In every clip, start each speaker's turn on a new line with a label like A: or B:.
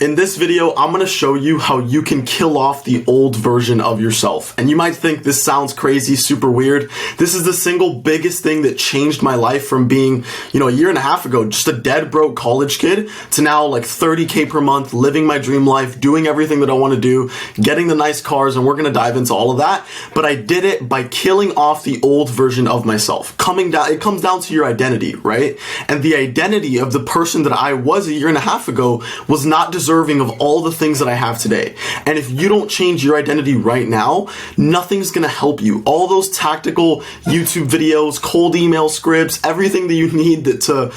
A: In this video, I'm gonna show you how you can kill off the old version of yourself. And you might think this sounds crazy, super weird. This is the single biggest thing that changed my life from being, a year and a half ago, just a dead broke college kid to now like 30K per month, living my dream life, doing everything that I wanna do, getting the nice cars, and we're gonna dive into all of that. But I did it by killing off the old version of myself. It comes down to your identity, right? And the identity of the person that I was a year and a half ago was not deserving of all the things that I have today. And if you don't change your identity right now, nothing's gonna help you. All those tactical YouTube videos, cold email scripts, everything that you need to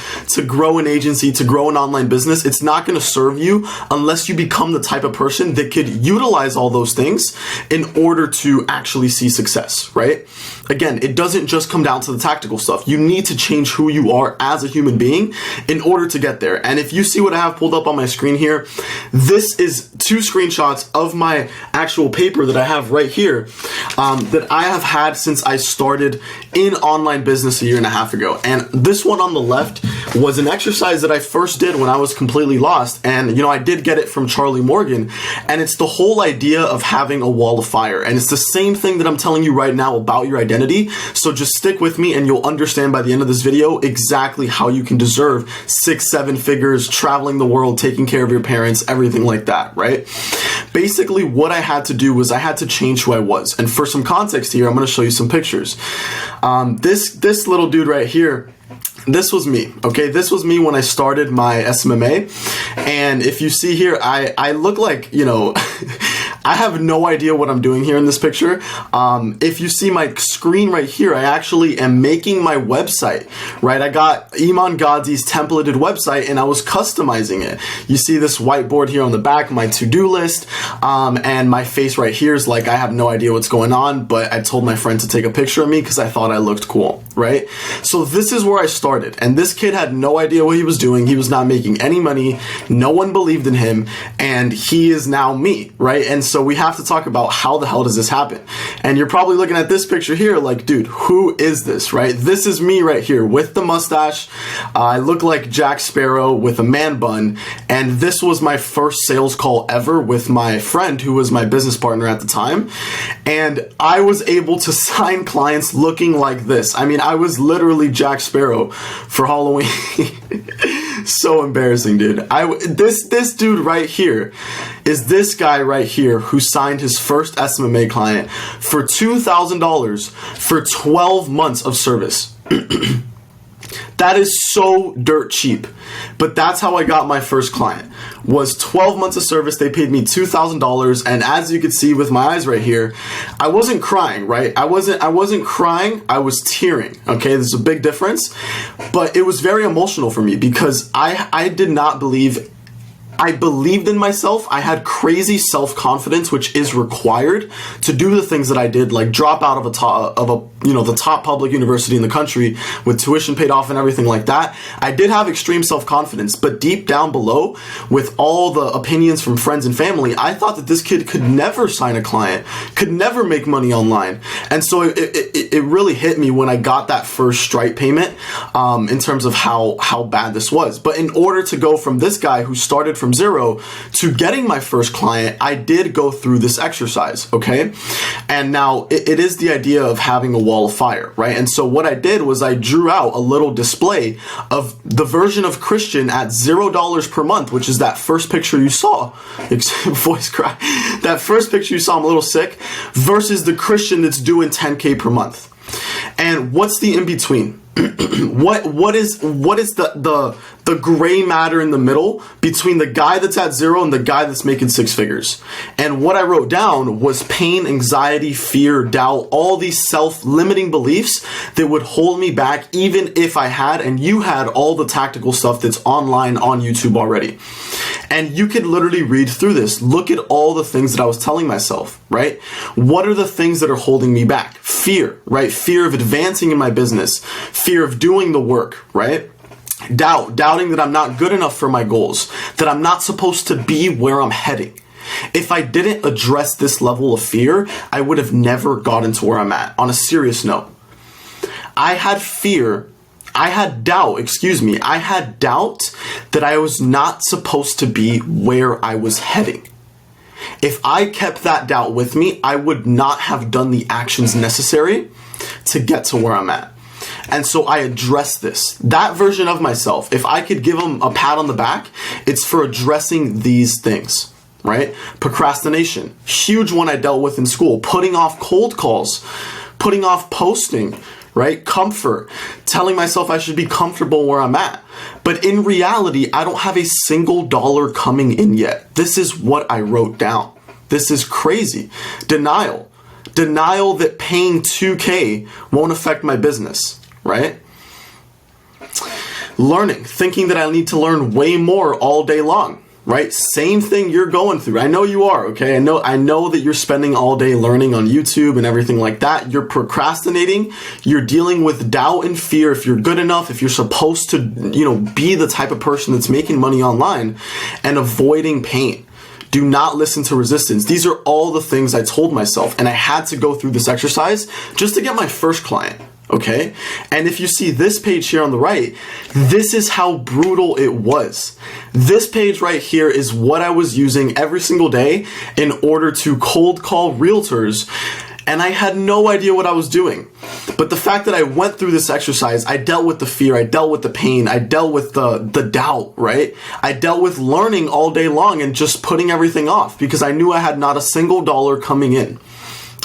A: grow an agency, to grow an online business, it's not gonna serve you unless you become the type of person that could utilize all those things in order to actually see success, right? Again, it doesn't just come down to the tactical stuff. You need to change who you are as a human being in order to get there. And if you see what I have pulled up on my screen here, this is 2 screenshots of my actual paper that I have right here that I have had since I started in online business a year and a half ago. And this one on the left was an exercise that I first did when I was completely lost. And, I did get it from Charlie Morgan. And it's the whole idea of having a wall of fire. And it's the same thing that I'm telling you right now about your identity. So just stick with me and you'll understand by the end of this video exactly how you can deserve 6-7 figures, traveling the world, taking care of your parents, everything like that, right? Basically, what I had to do was I had to change who I was. And for some context here, I'm going to show you some pictures. This little dude right here, this was me, okay? This was me when I started my SMMA. And if you see here, I look like, I have no idea what I'm doing here in this picture. If you see my screen right here, I actually am making my website, right? I got Iman Gadzhi's templated website and I was customizing it. You see this whiteboard here on the back, my to-do list, and my face right here is like, I have no idea what's going on, but I told my friend to take a picture of me because I thought I looked cool, right? So this is where I started. And this kid had no idea what he was doing. He was not making any money. No one believed in him. And he is now me, right? And so we have to talk about how the hell does this happen? And you're probably looking at this picture here like, dude, who is this, right? This is me right here with the mustache. I look like Jack Sparrow with a man bun. And this was my first sales call ever with my friend who was my business partner at the time. And I was able to sign clients looking like this. I mean, I was literally Jack Sparrow for Halloween. So embarrassing, dude. This dude right here is this guy right here who signed his first SMMA client for $2,000 for 12 months of service. That is so dirt cheap. But that's how I got my first client. Was 12 months of service. They paid me $2,000, and as you can see with my eyes right here, I wasn't crying, right? I wasn't crying, I was tearing. Okay, there's a big difference. But it was very emotional for me because I did not believe. I believed in myself. I had crazy self-confidence, which is required to do the things that I did, like drop out of the top public university in the country with tuition paid off and everything like that. I did have extreme self-confidence, but deep down below, with all the opinions from friends and family, I thought that this kid could never sign a client, could never make money online. And so it really hit me when I got that first Stripe payment in terms of how bad this was. But in order to go from this guy who started from zero to getting my first client, I did go through this exercise, okay? And now it is the idea of having a wall of fire, right? And so what I did was I drew out a little display of the version of Christian at $0 per month, which is that first picture you saw. Voice cry. That first picture you saw, I'm a little sick, versus the Christian that's doing 10K per month. And what's the in between? What is the gray matter in the middle between the guy that's at zero and the guy that's making 6 figures? And what I wrote down was pain, anxiety, fear, doubt, all these self-limiting beliefs that would hold me back even if I had and you had all the tactical stuff that's online on YouTube already. And you could literally read through this. Look at all the things that I was telling myself, right? What are the things that are holding me back? Fear, right? Fear of advancing in my business, fear of doing the work, right? Doubting that I'm not good enough for my goals, that I'm not supposed to be where I'm heading. If I didn't address this level of fear, I would have never gotten to where I'm at. On a serious note, I had fear I had doubt that I was not supposed to be where I was heading. If I kept that doubt with me, I would not have done the actions necessary to get to where I'm at. And so I addressed this. That version of myself, if I could give them a pat on the back, it's for addressing these things, right? Procrastination, huge one I dealt with in school. Putting off cold calls, putting off posting, right? Comfort, telling myself I should be comfortable where I'm at. But in reality, I don't have a single dollar coming in yet. This is what I wrote down. This is crazy. Denial that paying $2K won't affect my business, right? Learning, thinking that I need to learn way more all day long, right? Same thing you're going through. I know you are, okay? I know that you're spending all day learning on YouTube and everything like that. You're procrastinating. You're dealing with doubt and fear if you're good enough, if you're supposed to, be the type of person that's making money online, and avoiding pain. Do not listen to resistance. These are all the things I told myself, and I had to go through this exercise just to get my first client, okay? And if you see this page here on the right, this is how brutal it was. This page right here is what I was using every single day in order to cold call realtors, and I had no idea what I was doing. But the fact that I went through this exercise, I dealt with the fear, I dealt with the pain, I dealt with the doubt, right? I dealt with learning all day long and just putting everything off because I knew I had not a single dollar coming in.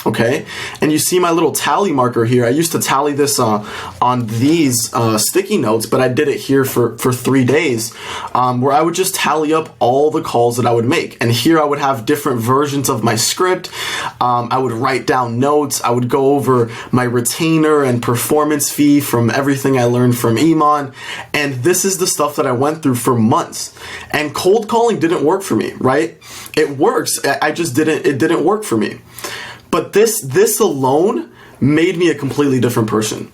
A: Okay, and you see my little tally marker here. I used to tally this on these sticky notes, but I did it here for 3 days, where I would just tally up all the calls that I would make. And here I would have different versions of my script. I would write down notes. I would go over my retainer and performance fee from everything I learned from Iman. And this is the stuff that I went through for months. And cold calling didn't work for me, right? It works. It didn't work for me. But this alone made me a completely different person.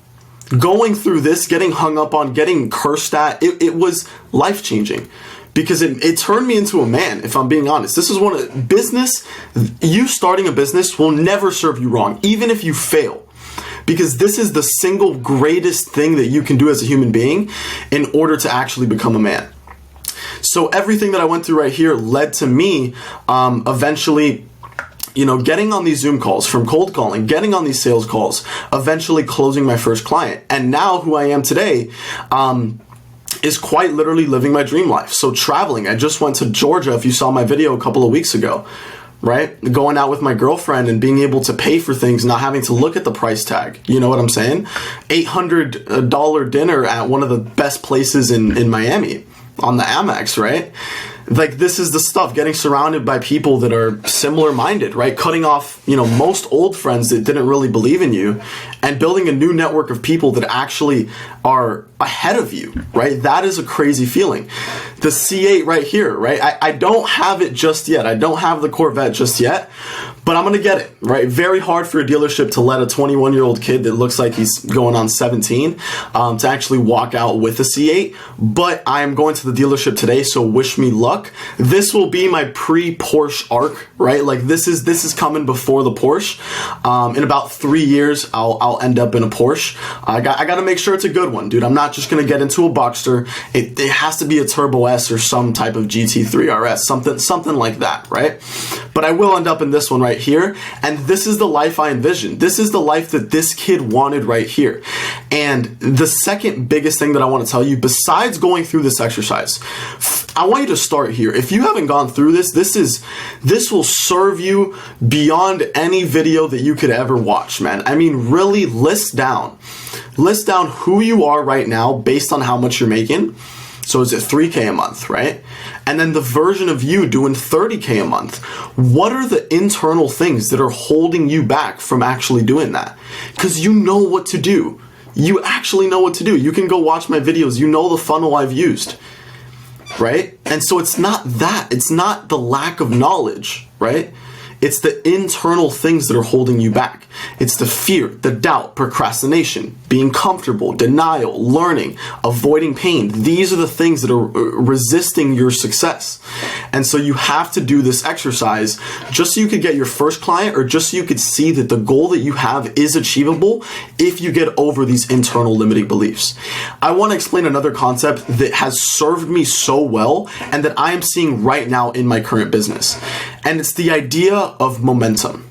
A: Going through this, getting hung up on, getting cursed at, it was life-changing because it turned me into a man, if I'm being honest. This is you starting a business will never serve you wrong, even if you fail. Because this is the single greatest thing that you can do as a human being in order to actually become a man. So everything that I went through right here led to me eventually getting on these Zoom calls, from cold calling, getting on these sales calls, eventually closing my first client. And now who I am today is quite literally living my dream life. So traveling, I just went to Georgia, if you saw my video a couple of weeks ago, right? Going out with my girlfriend and being able to pay for things, not having to look at the price tag. You know what I'm saying? $800 dinner at one of the best places in Miami on the Amex, right? Like, this is the stuff, getting surrounded by people that are similar minded, right? Cutting off, most old friends that didn't really believe in you and building a new network of people that actually are ahead of you, right? That is a crazy feeling. The C8 right here, right? I don't have it just yet. I don't have the Corvette just yet, but I'm going to get it, right? Very hard for a dealership to let a 21-year-old kid that looks like he's going on 17 to actually walk out with a C8, but I am going to the dealership today, so wish me luck. This will be my pre-Porsche arc, right? Like this is coming before the Porsche. In about 3 years, I'll end up in a Porsche. I got to make sure it's a good one, dude. I'm not just going to get into a Boxster. It has to be a Turbo S or some type of GT3 RS, something like that, right? But I will end up in this one right here. And this is the life I envisioned. This is the life that this kid wanted right here. And the second biggest thing that I want to tell you, besides going through this exercise, I want you to start here. If you haven't gone through this will serve you beyond any video that you could ever watch, man. I mean, really list down who you are right now based on how much you're making. So is it 3K a month, right? And then the version of you doing 30K a month. What are the internal things that are holding you back from actually doing that? Because you know what to do. You actually know what to do. You can go watch my videos. You know the funnel I've used, right? And so it's not that. It's not the lack of knowledge, right? It's the internal things that are holding you back. It's the fear, the doubt, procrastination, being comfortable, denial, learning, avoiding pain. These are the things that are resisting your success. And so you have to do this exercise just so you could get your first client, or just so you could see that the goal that you have is achievable if you get over these internal limiting beliefs. I want to explain another concept that has served me so well and that I am seeing right now in my current business. And it's the idea of momentum.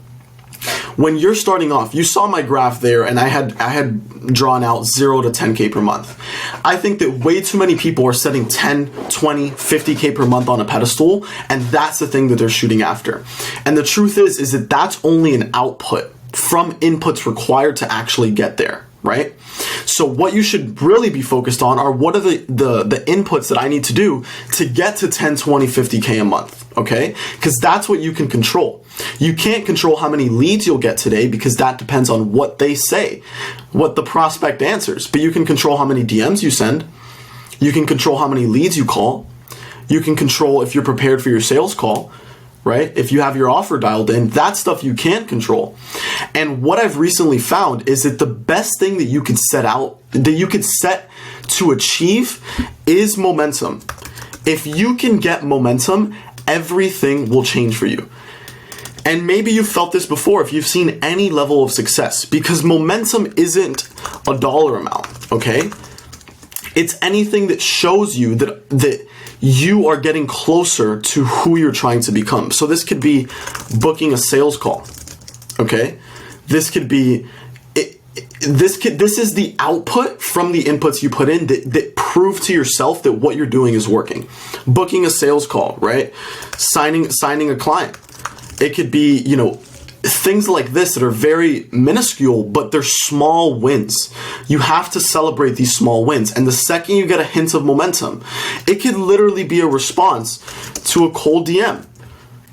A: When you're starting off, you saw my graph there, and I had drawn out 0 to 10K per month. I think that way too many people are setting 10, 20, 50K per month on a pedestal, and that's the thing that they're shooting after. And the truth is that that's only an output from inputs required to actually get there, right? So what you should really be focused on are what are the inputs that I need to do to get to 10, 20, 50K a month, okay? Because that's what you can control. You can't control how many leads you'll get today because that depends on what they say, what the prospect answers. But you can control how many DMs you send. You can control how many leads you call. You can control if you're prepared for your sales call, right? If you have your offer dialed in, that stuff you can't control. And what I've recently found is that the best thing that you could set to achieve is momentum. If you can get momentum, everything will change for you. And maybe you've felt this before if you've seen any level of success, because momentum isn't a dollar amount, okay? It's anything that shows you that you are getting closer to who you're trying to become. So this could be booking a sales call, okay? This could be, this is the output from the inputs you put in that prove to yourself that what you're doing is working. Booking a sales call, right? Signing a client. It could be, things like this that are very minuscule, but they're small wins. You have to celebrate these small wins. And the second you get a hint of momentum, it could literally be a response to a cold DM,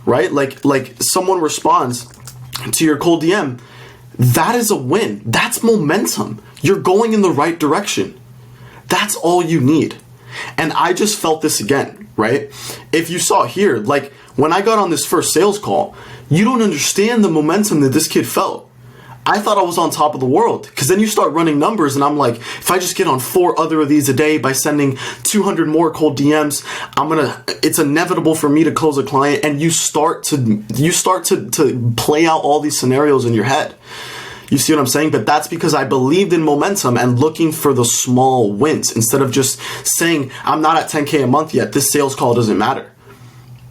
A: right? Like someone responds to your cold DM. That is a win. That's momentum. You're going in the right direction. That's all you need. And I just felt this again, right? If you saw here, like when I got on this first sales call, you don't understand the momentum that this kid felt. I thought I was on top of the world, because then you start running numbers and I'm like, if I just get on 4 other of these a day by sending 200 more cold DMs, it's inevitable for me to close a client. And you start to play out all these scenarios in your head. You see what I'm saying? But that's because I believed in momentum and looking for the small wins instead of just saying, I'm not at 10K a month yet. This sales call doesn't matter.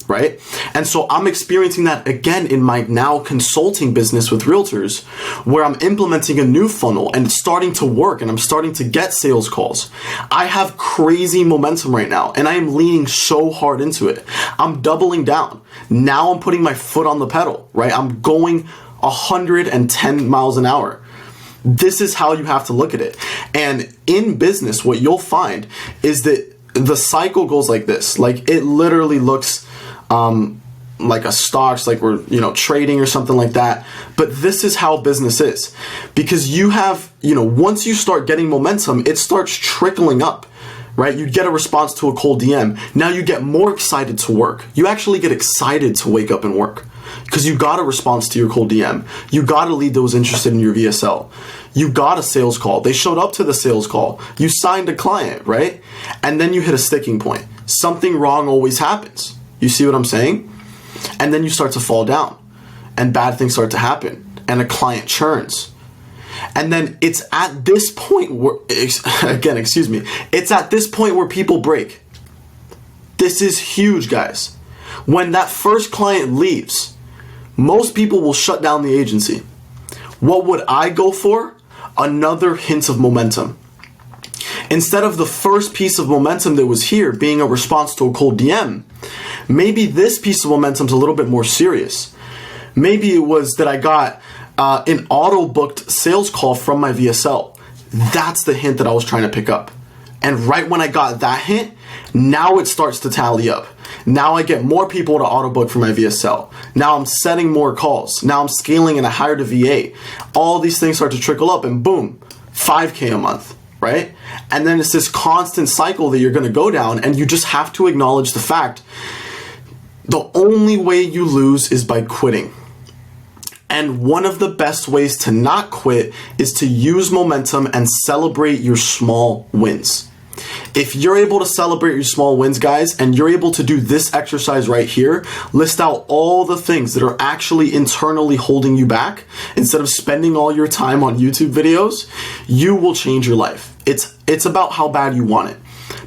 A: Right? And so I'm experiencing that again in my now consulting business with realtors, where I'm implementing a new funnel and it's starting to work and I'm starting to get sales calls. I have crazy momentum right now and I am leaning so hard into it. I'm doubling down. Now I'm putting my foot on the pedal, right? I'm going 110 miles an hour. This is how you have to look at it. And in business, what you'll find is that the cycle goes like this. Like it literally looks like a stocks, like we're, trading or something like that. But this is how business is, because you have, once you start getting momentum, it starts trickling up, right? You get a response to a cold DM. Now you get more excited to work. You actually get excited to wake up and work because you got a response to your cold DM. You got a lead that was interested in your VSL. You got a sales call. They showed up to the sales call. You signed a client, right? And then you hit a sticking point. Something wrong always happens. You see what I'm saying? And then you start to fall down and bad things start to happen and a client churns. And then it's at this point where, it's at this point where people break. This is huge, guys. When that first client leaves, most people will shut down the agency. What would I go for? Another hint of momentum. Instead of the first piece of momentum that was here being a response to a cold DM, maybe this piece of momentum is a little bit more serious. Maybe it was that I got an auto-booked sales call from my VSL. That's the hint that I was trying to pick up. And right when I got that hint, now it starts to tally up. Now I get more people to auto-book for my VSL. Now I'm setting more calls. Now I'm scaling and I hired a VA. All these things start to trickle up and boom, 5K a month. Right? And then it's this constant cycle that you're going to go down, and you just have to acknowledge the fact the only way you lose is by quitting. And one of the best ways to not quit is to use momentum and celebrate your small wins. If you're able to celebrate your small wins, guys, and you're able to do this exercise right here, list out all the things that are actually internally holding you back, instead of spending all your time on YouTube videos, you will change your life. It's about how bad you want it.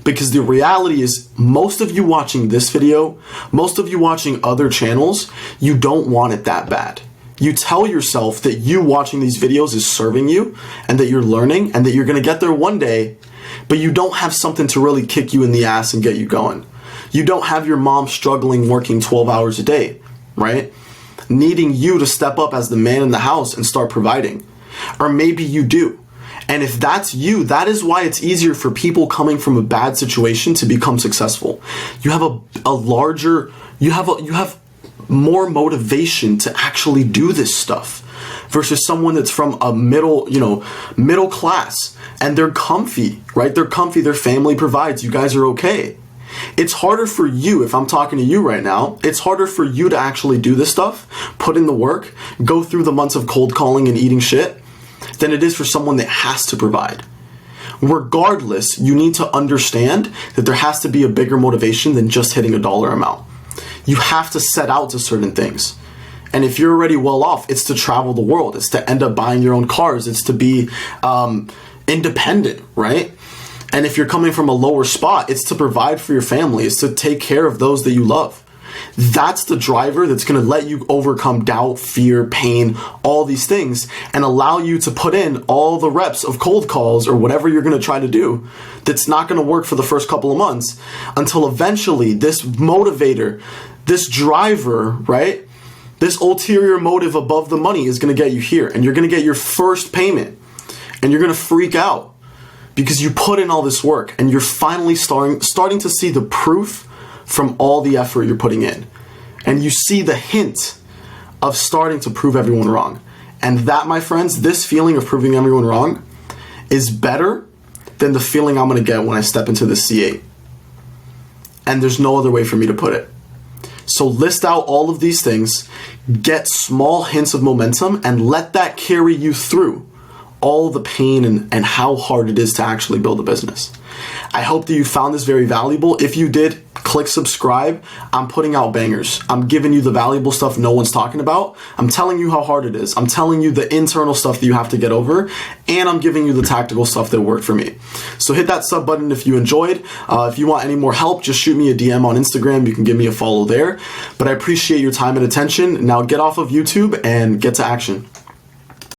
A: Because the reality is, most of you watching this video, most of you watching other channels, you don't want it that bad. You tell yourself that you watching these videos is serving you, and that you're learning, and that you're gonna get there one day, but you don't have something to really kick you in the ass and get you going. You don't have your mom struggling working 12 hours a day, right? Needing you to step up as the man in the house and start providing. Or maybe you do. And if that's you, that is why it's easier for people coming from a bad situation to become successful. You have you have more motivation to actually do this stuff versus someone that's from a middle class, and they're comfy, right? They're comfy, their family provides, you guys are okay. It's harder for you, if I'm talking to you right now, it's harder for you to actually do this stuff, put in the work, go through the months of cold calling and eating shit, than it is for someone that has to provide. Regardless, you need to understand that there has to be a bigger motivation than just hitting a dollar amount. You have to set out to certain things. And if you're already well off, it's to travel the world. It's to end up buying your own cars. It's to be independent, right? And if you're coming from a lower spot, it's to provide for your family. It's to take care of those that you love. That's the driver that's going to let you overcome doubt, fear, pain, all these things, and allow you to put in all the reps of cold calls or whatever you're going to try to do that's not going to work for the first couple of months, until eventually this motivator, this driver, right? This ulterior motive above the money is going to get you here, and you're going to get your first payment, and you're going to freak out because you put in all this work, and you're finally starting to see the proof from all the effort you're putting in. And you see the hint of starting to prove everyone wrong. And that, my friends, this feeling of proving everyone wrong is better than the feeling I'm going to get when I step into the C8. And there's no other way for me to put it. So list out all of these things, get small hints of momentum, and let that carry you through all the pain and how hard it is to actually build a business. I hope that you found this very valuable. If you did, click subscribe. I'm putting out bangers. I'm giving you the valuable stuff no one's talking about. I'm telling you how hard it is. I'm telling you the internal stuff that you have to get over, and I'm giving you the tactical stuff that worked for me. So hit that sub button if you enjoyed. If you want any more help, just shoot me a DM on Instagram. You can give me a follow there. But I appreciate your time and attention. Now get off of YouTube and get to action.